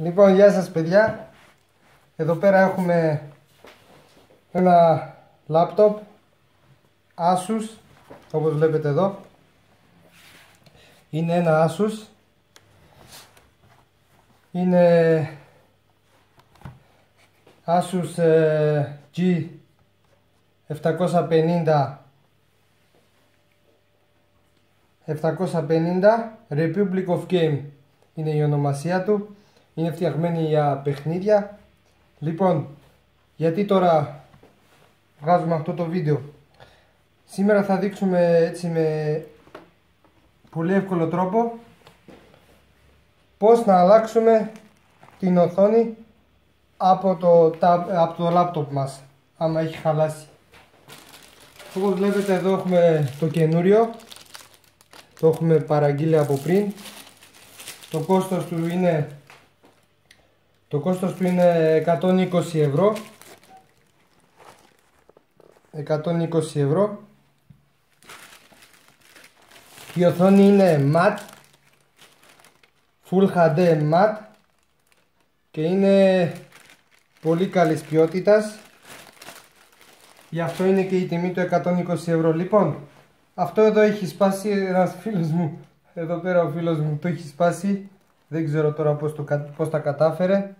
Λοιπόν, γεια σας παιδιά. Εδώ πέρα έχουμε ένα laptop Asus, όπως βλέπετε εδώ. Είναι ένα Asus. Είναι Asus G750 Republic of Game είναι η ονομασία του. Είναι φτιαγμένη για παιχνίδια. Λοιπόν, γιατί τώρα βγάζουμε αυτό το βίντεο? Σήμερα θα δείξουμε έτσι με πολύ εύκολο τρόπο πώς να αλλάξουμε την οθόνη από το laptop μας άμα έχει χαλάσει. Όπως βλέπετε εδώ έχουμε το καινούριο, το έχουμε παραγγείλει από πριν. Το κόστος του είναι 120 ευρώ. 120 ευρώ. Η οθόνη είναι matte, Full HD matte και είναι πολύ καλής ποιότητας. Γι' αυτό είναι και η τιμή του 120 ευρώ. Λοιπόν, αυτό εδώ έχει σπάσει ένας φίλος μου. Εδώ πέρα ο φίλος μου το έχει σπάσει. Δεν ξέρω τώρα πώς τα κατάφερε.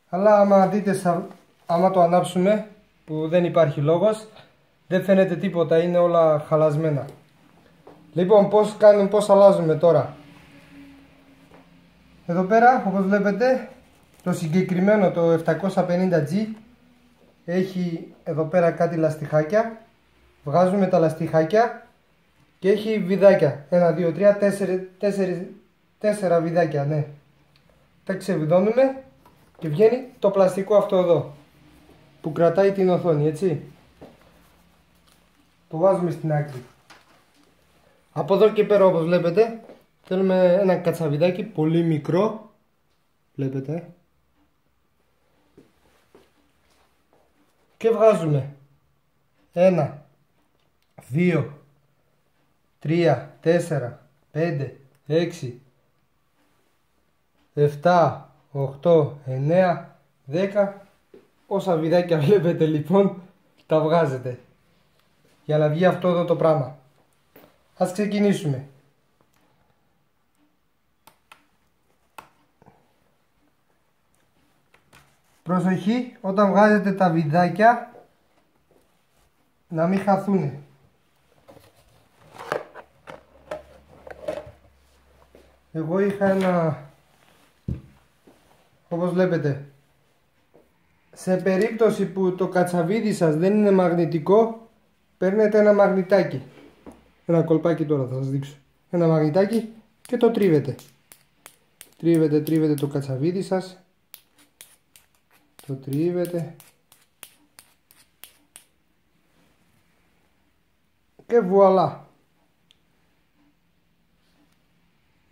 Αλλά άμα δείτε, άμα το ανάψουμε, που δεν υπάρχει λόγος, δεν φαίνεται τίποτα, είναι όλα χαλασμένα. Λοιπόν, πώς αλλάζουμε τώρα? Εδώ πέρα, όπως βλέπετε, το συγκεκριμένο, το 750G, έχει εδώ πέρα κάτι λαστιχάκια. Βγάζουμε τα λαστιχάκια και έχει βιδάκια. 1, 2, 3, 4 βιδάκια, ναι. Τα ξεβιδώνουμε και βγαίνει το πλαστικό αυτό εδώ που κρατάει την οθόνη, έτσι. Το βάζουμε στην άκρη. Από εδώ και πέρα, όπως βλέπετε, θέλουμε ένα κατσαβιδάκι πολύ μικρό. Βλέπετε. Και βγάζουμε 1, 2, 3, 4, 5, 6, 7, 8, 9, 10. Όσα βιδάκια βλέπετε λοιπόν, τα βγάζετε για να βγει αυτό εδώ το πράγμα. Ας ξεκινήσουμε. Προσοχή, όταν βγάζετε τα βιδάκια να μην χαθούν. Εγώ είχα ένα, όπως βλέπετε, σε περίπτωση που το κατσαβίδι σας δεν είναι μαγνητικό, παίρνετε ένα μαγνητάκι. Ένα κολπάκι τώρα θα σας δείξω. Ένα μαγνητάκι και το τρίβετε. Τρίβετε το κατσαβίδι σας. Το τρίβετε. Και βουαλά.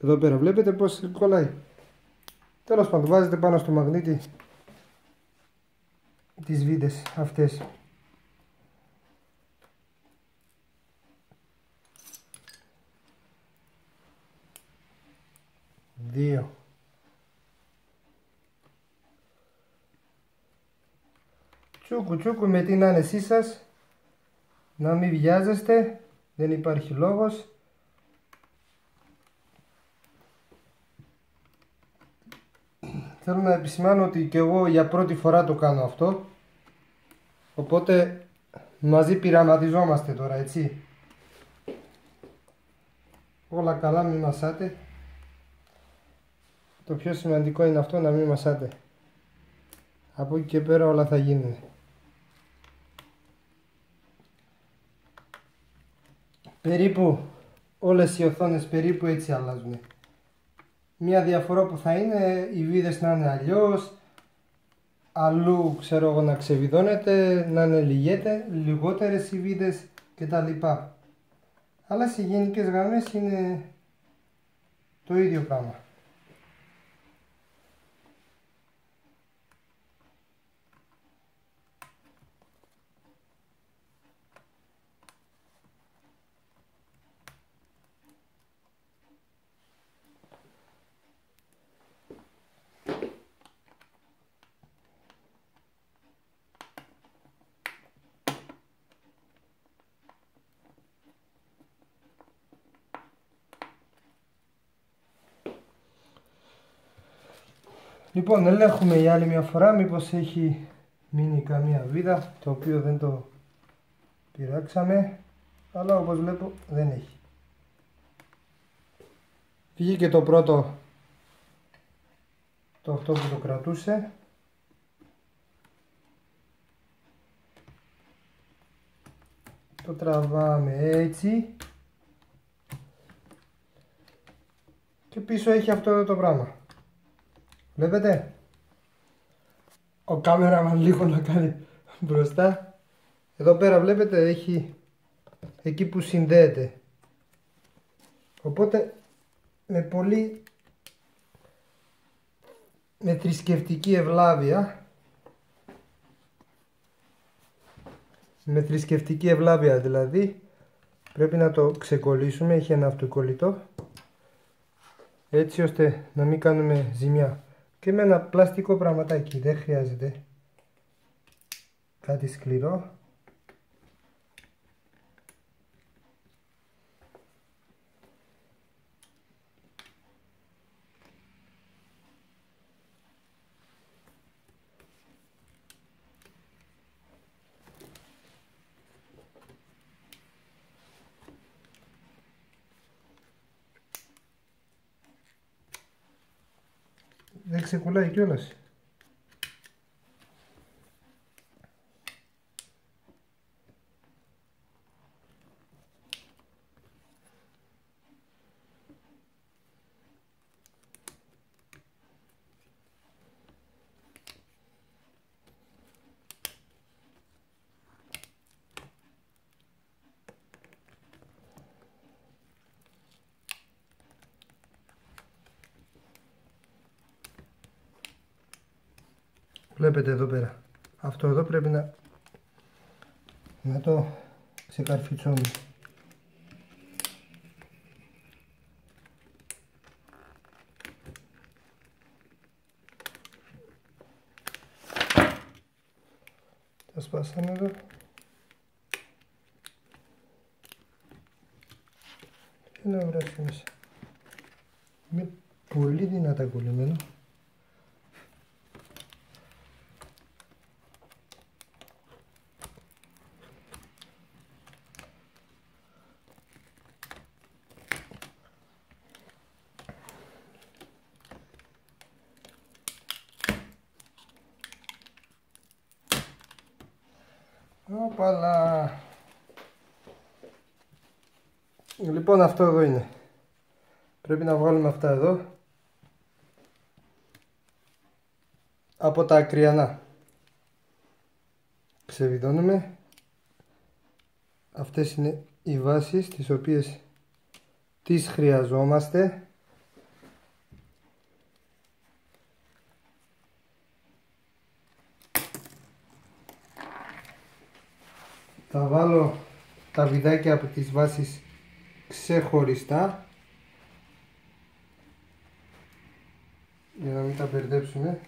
Εδώ πέρα βλέπετε πως κολλάει. Τέλος πάντων, βάζετε πάνω στο μαγνήτη τις βίδες αυτές. Δύο. Τσούκου με την άνεσή σας. Να μην βιάζεστε. Δεν υπάρχει λόγος. Θέλω να επισημάνω ότι και εγώ για πρώτη φορά το κάνω αυτό. Οπότε μαζί πειραματιζόμαστε τώρα, έτσι. Όλα καλά, μην μασάτε. Το πιο σημαντικό είναι αυτό, να μην μασάτε. Από εκεί και πέρα όλα θα γίνουν. Περίπου όλες οι οθόνες περίπου έτσι αλλάζουν. Μία διαφορά που θα είναι οι βίδες να είναι αλλιώς, αλλού ξέρω εγώ να ξεβιδώνεται, να είναι λιγότερες οι βίδες κτλ. Αλλά σε γενικές γραμμές είναι το ίδιο πράγμα. Λοιπόν, ελέγχουμε για άλλη μια φορά μήπως έχει μείνει καμία βίδα, το οποίο δεν το πειράξαμε, αλλά όπως βλέπω δεν έχει. Βγήκε το πρώτο, το αυτό που το κρατούσε. Το τραβάμε έτσι και πίσω έχει αυτό εδώ το πράγμα. Βλέπετε, ο κάμεραμαν λίγο να κάνει μπροστά. Εδώ πέρα βλέπετε έχει εκεί που συνδέεται. Οπότε με θρησκευτική ευλάβεια, δηλαδή πρέπει να το ξεκολλήσουμε, έχει ένα αυτοκολλητό, έτσι ώστε να μην κάνουμε ζημιά. Και με ένα πλαστικό πραγματάκι, δεν χρειάζεται κάτι σκληρό. Δεν ξεκουλλάει κιόλας. Βλέπετε εδώ πέρα. Αυτό εδώ πρέπει να το ξεκαρφιτσώνουμε. Τα σπάσαμε εδώ. Και να βράσουμε μέσα. Είναι πολύ δυνατά κολλημένο. Οπαλά. Λοιπόν, αυτό εδώ είναι. Πρέπει να βγάλουμε αυτά εδώ από τα ακριανά. Ξεβιδώνουμε. Αυτές είναι οι βάσεις τις οποίες τις χρειαζόμαστε. Θα βάλω τα βιδάκια από τις βάσεις ξεχωριστά για να μην τα μπερδέψουμε.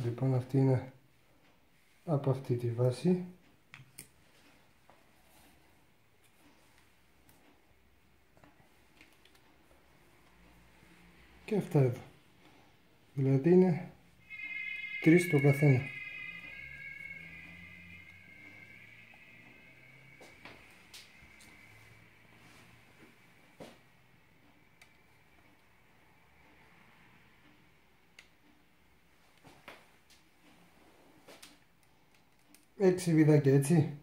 Λοιπόν, αυτή είναι από αυτή τη βάση. Και αυτά εδώ. Δηλαδή είναι 3 το καθένα. Έξι βιδάκια, έτσι.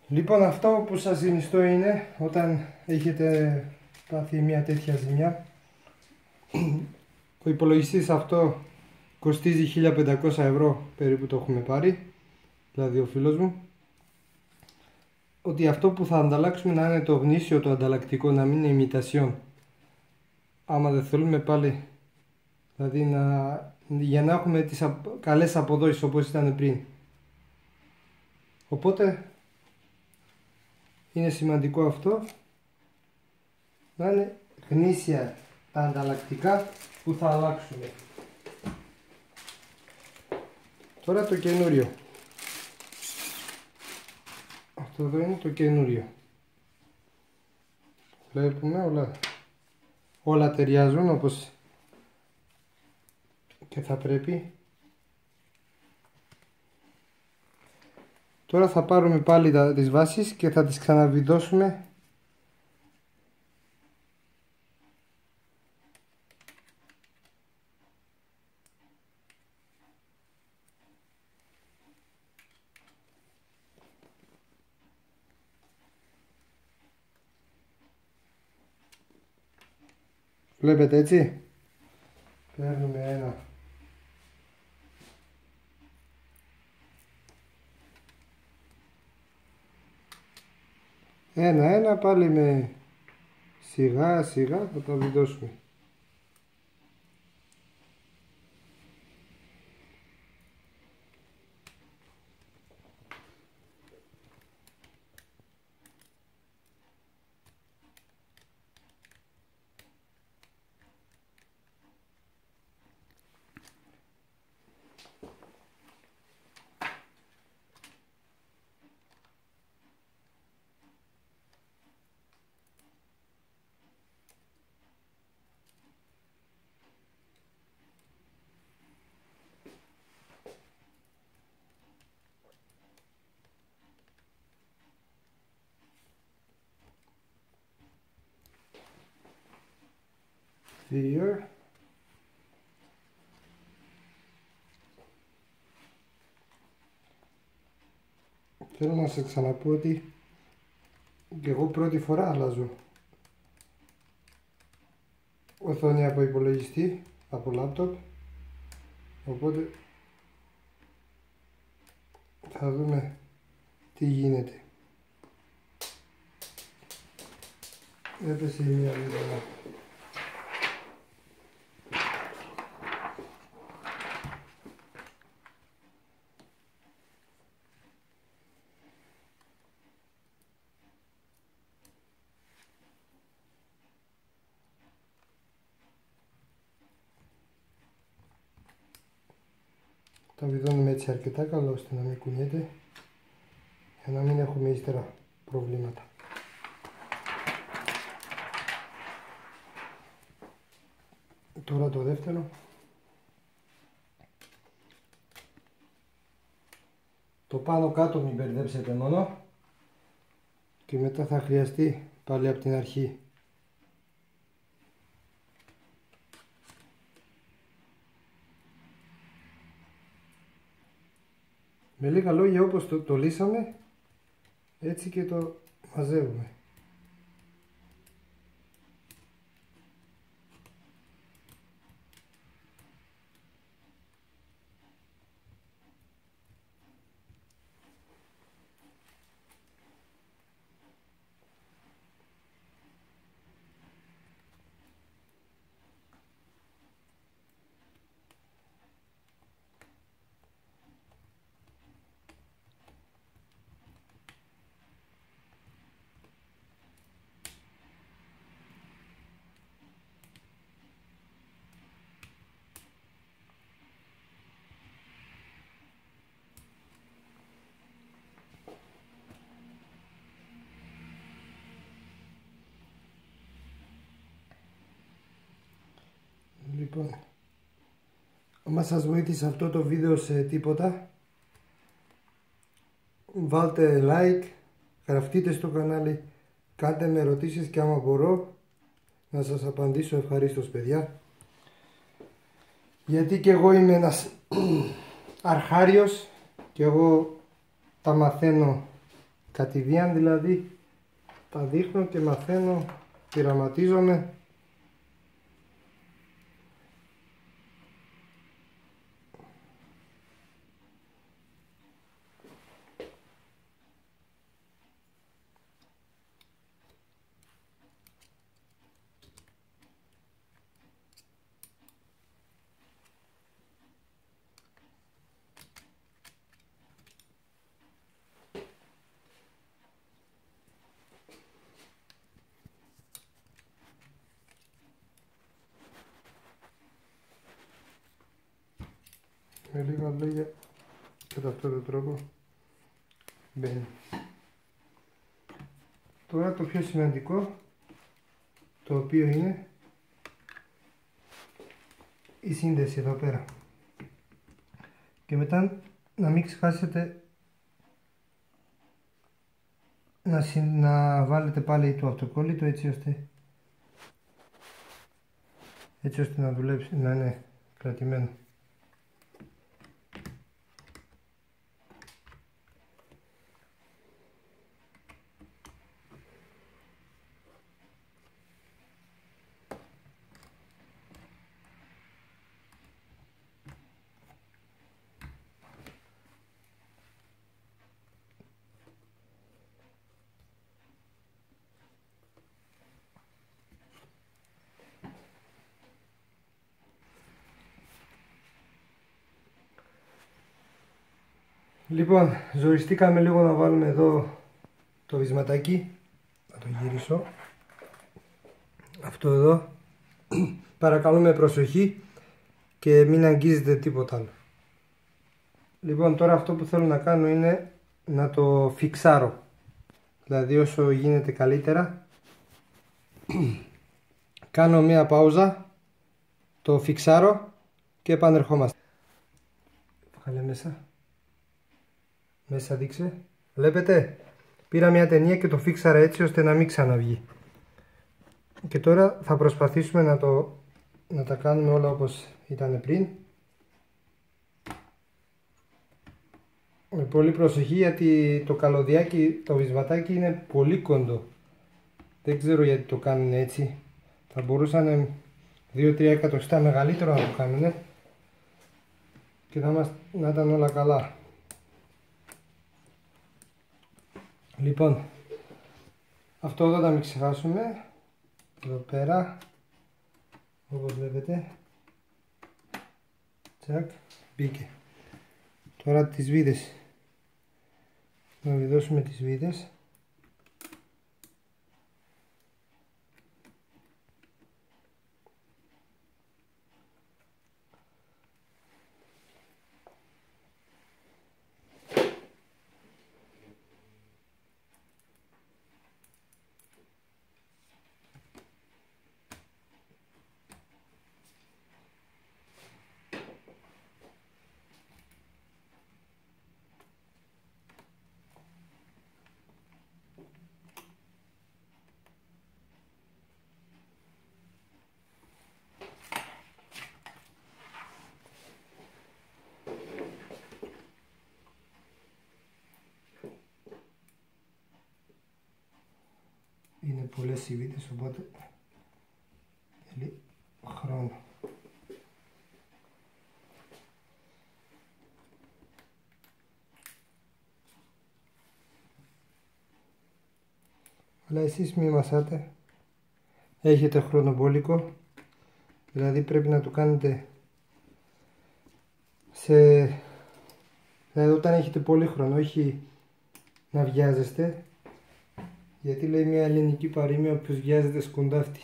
Λοιπόν, αυτό που σας συνιστώ είναι όταν έχετε πάθει μια τέτοια ζημιά, ο υπολογιστής αυτό κοστίζει 1500 ευρώ περίπου, το έχουμε πάρει, δηλαδή ο φίλος μου, ότι αυτό που θα ανταλλάξουμε να είναι το γνήσιο, το ανταλλακτικό, να μην είναι ημιτασιόν. Άμα δεν θέλουμε πάλι, δηλαδή για να έχουμε τις καλές αποδόσεις όπως ήταν πριν. Οπότε είναι σημαντικό αυτό, να είναι γνήσια τα ανταλλακτικά που θα αλλάξουμε. Τώρα το καινούριο. Αυτό εδώ είναι το καινούριο. Βλέπουμε όλα ταιριάζουν όπως και θα πρέπει. Τώρα θα πάρουμε πάλι τις βάσεις και θα τις ξαναβιδώσουμε βλέπετε έτσι. Παίρνουμε ένα πάλι με σιγά σιγά θα τα βιδώσουμε. Δύο. Θέλω να σε ξαναπώ ότι και εγώ πρώτη φορά αλλάζω οθόνη από υπολογιστή, από λάπτοπ, οπότε θα δούμε τι γίνεται. Έπεσε μία λίγο. Τα βιδώνουμε έτσι αρκετά καλά ώστε να μην κουνιέται για να μην έχουμε ύστερα προβλήματα. Τώρα το δεύτερο. Το πάνω κάτω μην μπερδέψετε μόνο και μετά θα χρειαστεί πάλι από την αρχή. Με λίγα λόγια, όπως το λύσαμε, έτσι και το μαζεύουμε. Λοιπόν, άμα σας βοήθησε αυτό το βίντεο σε τίποτα, βάλτε like, γραφτείτε στο κανάλι, κάντε με ερωτήσεις και άμα μπορώ να σας απαντήσω ευχαρίστως, παιδιά. Γιατί και εγώ είμαι ένας αρχάριος και εγώ τα μαθαίνω κατηδίαν, δηλαδή τα δείχνω και μαθαίνω, πειραματίζομαι. Με λίγα λόγια, κατά αυτόν τον τρόπο μπαίνει. Τώρα το πιο σημαντικό, το οποίο είναι η σύνδεση εδώ πέρα. Και μετά να μην ξεχάσετε να βάλετε πάλι το αυτοκόλλητο έτσι ώστε να δουλέψει, να είναι κρατημένο. Λοιπόν, ζοριστήκαμε λίγο να βάλουμε εδώ το βυσματάκι. Να το γυρίσω. Αυτό εδώ. Παρακαλώ με προσοχή και μην αγγίζετε τίποτα άλλο. Λοιπόν, τώρα αυτό που θέλω να κάνω είναι να το φιξάρω. Δηλαδή όσο γίνεται καλύτερα. Κάνω μία παούζα, το φιξάρω και επανερχόμαστε. Βγάλε μέσα. Μέσα δείξε. Βλέπετε, πήρα μια ταινία και το φίξαρα έτσι ώστε να μην ξαναβγεί. Και τώρα θα προσπαθήσουμε να τα κάνουμε όλα όπως ήταν πριν. Με πολύ προσοχή, γιατί το καλωδιάκι, το βυσματάκι είναι πολύ κοντό. Δεν ξέρω γιατί το κάνουν έτσι. Θα μπορούσαν 2-3 εκατοστά μεγαλύτερο να το κάνουν και να ήταν όλα καλά. Λοιπόν, αυτό εδώ να μην ξεχάσουμε. Εδώ πέρα, όπως βλέπετε, τσακ, μπήκε. Τώρα τις βίδες, να βιδώσουμε τις βίδες. Είναι πολλές οι βίδες, οπότε θέλει χρόνο. Αλλά εσείς μη μασάτε, έχετε χρονοβόλικο, δηλαδή πρέπει να το κάνετε δηλαδή όταν έχετε πολύ χρόνο, όχι να βιάζεστε, γιατί λέει μια ελληνική παροιμία, όποιος βιάζεται σκοντάφτει.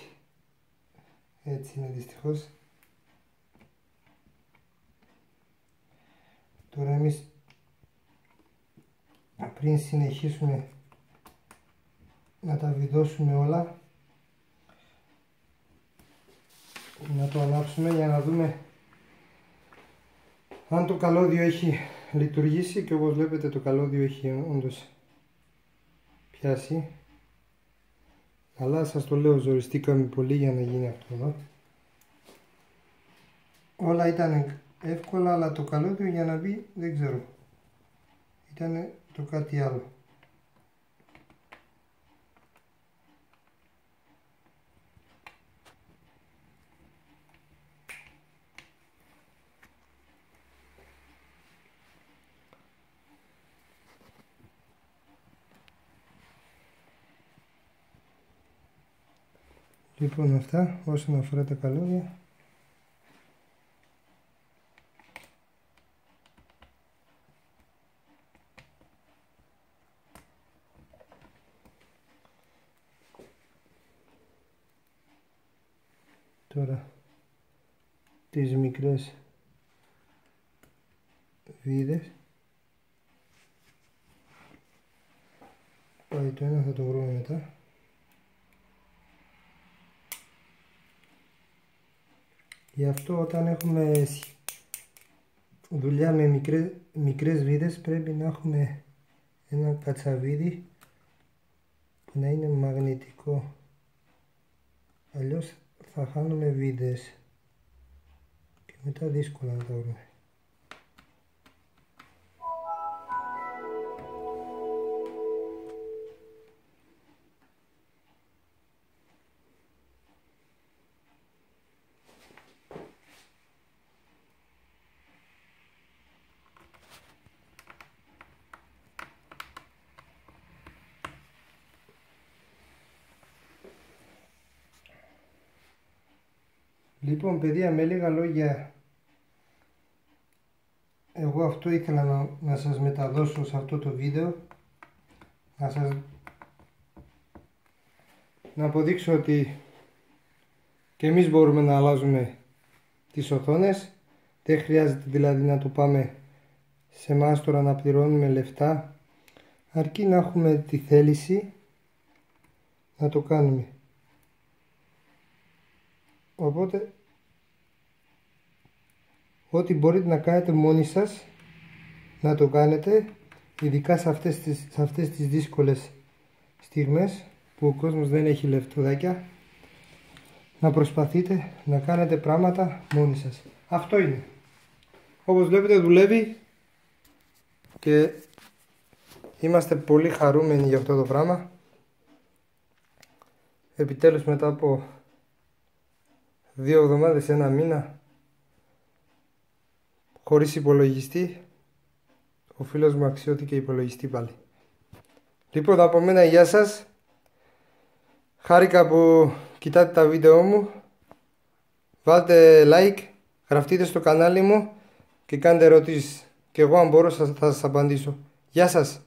Έτσι είναι δυστυχώς. Τώρα εμείς πριν συνεχίσουμε να τα βιδώσουμε όλα, να το ανάψουμε για να δούμε αν το καλώδιο έχει λειτουργήσει, και όπως βλέπετε το καλώδιο έχει όντως πιάσει. Αλλά σας το λέω, ζοριστήκαμε πολύ για να γίνει αυτό εδώ. Όλα ήταν εύκολα, αλλά το καλώδιο για να μπει δεν ξέρω. Ήταν το κάτι άλλο. Λοιπόν, αυτά όσον αφορά τα καλώδια. Τώρα τις μικρές βίδες. Πάει το ένα, θα το βρούμε μετά. Γι' αυτό όταν έχουμε δουλειά με μικρές βίδες πρέπει να έχουμε ένα κατσαβίδι που να είναι μαγνητικό, αλλιώς θα χάνουμε βίδες και μετά δύσκολα να τα βρούμε. Λοιπόν παιδιά, με λίγα λόγια, εγώ αυτό ήθελα να σας μεταδώσω σε αυτό το βίντεο, να αποδείξω ότι και εμείς μπορούμε να αλλάζουμε τις οθόνες. Δεν χρειάζεται δηλαδή να το πάμε σε μάστορα να πληρώνουμε λεφτά, αρκεί να έχουμε τη θέληση να το κάνουμε. Οπότε ό,τι μπορείτε να κάνετε μόνοι σας, να το κάνετε, ειδικά σε αυτές τις δύσκολες στιγμές που ο κόσμος δεν έχει λεφτουδάκια, να προσπαθείτε να κάνετε πράγματα μόνοι σας. Αυτό είναι. Όπως βλέπετε δουλεύει και είμαστε πολύ χαρούμενοι για αυτό το πράγμα. Επιτέλους μετά από 2 εβδομάδες, 1 μήνα, χωρίς υπολογιστή, ο φίλος μου αξιώθηκε υπολογιστή πάλι. Λοιπόν, από μένα γεια σας. Χάρηκα που κοιτάτε τα βίντεο μου. Βάλτε like, γραφτείτε στο κανάλι μου και κάντε ερωτήσεις. Και εγώ αν μπορώ θα σας απαντήσω. Γεια σας.